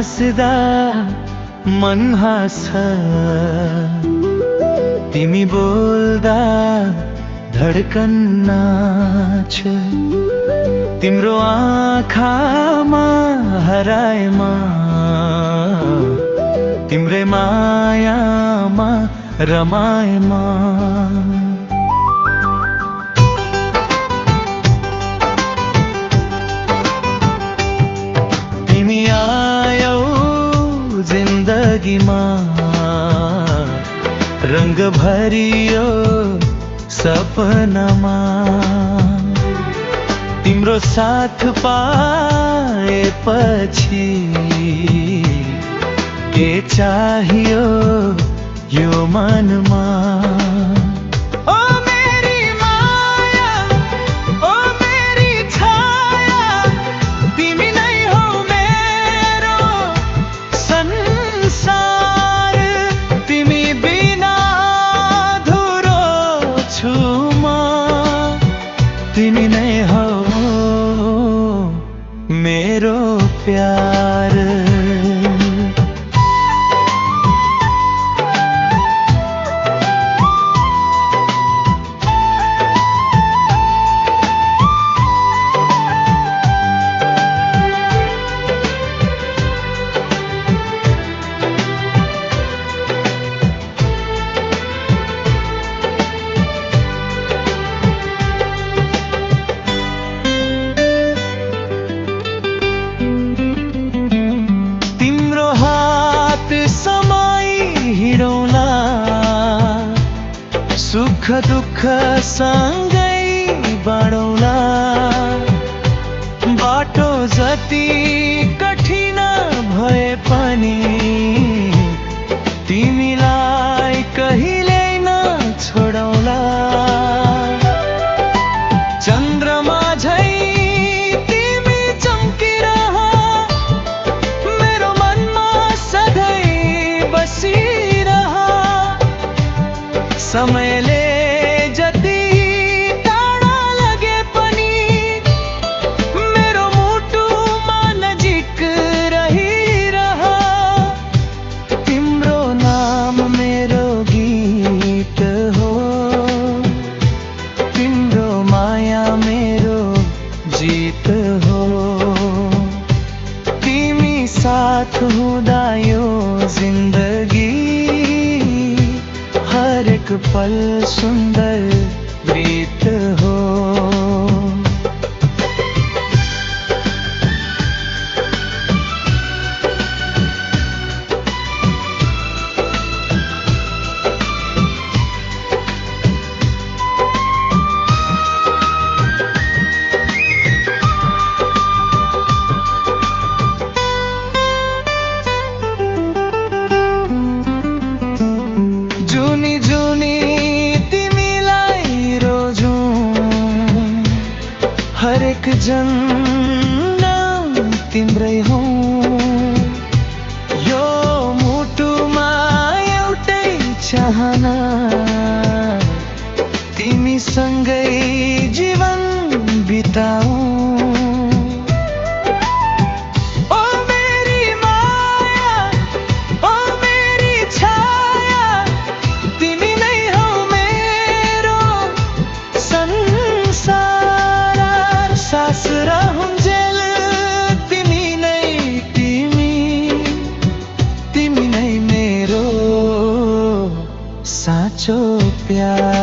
हाँस्दा मन हाँस्छ, तिमी बोल्दा धड्कन नाच, तिम्रो आँखामा हराएमा तिम्रै मायामा रमाएमा। तिमी आयौ जिन्दगीमा, रंग भरियो सपनामा, तिम्रो साथ पाएपछि के चाहियो यो मनमा। ओ मेरी माया, ओ मेरी छाया, तिमी नै हौ मेरो संसार, तिमी बिना अधुरो छु म, तिमी नै हौ मेरो प्यार। सुख दुःख सँगै बाँडौँला, बाटो जति कठिन भए पनि तिमीलाई कहिल्यै नछोडौँला। चन्द्रमा झै तिमी चम्किरह, मेरो मनमा सधैँ बसिरह। समयले जति टाढा लगे पनि मेरो मुटुमा नजिक रहिरह। तिम्रो नाम मेरो गीत हो, तिम्रो माया मेरो जीत हो। तिमी साथ हुँदा यो जिन्दगी हरेक पल सुन्दर गीत हो। जुनी जुनी तिमीलाई रोजौं, हरेक जन्म तिम्रै हौ। यो मुटुमा एउटै चाहना, तिमीसँगै जीवन बिताऊ। सास रहूंजेल तिमी नै, तिमी नै मेरो साँचो प्यार।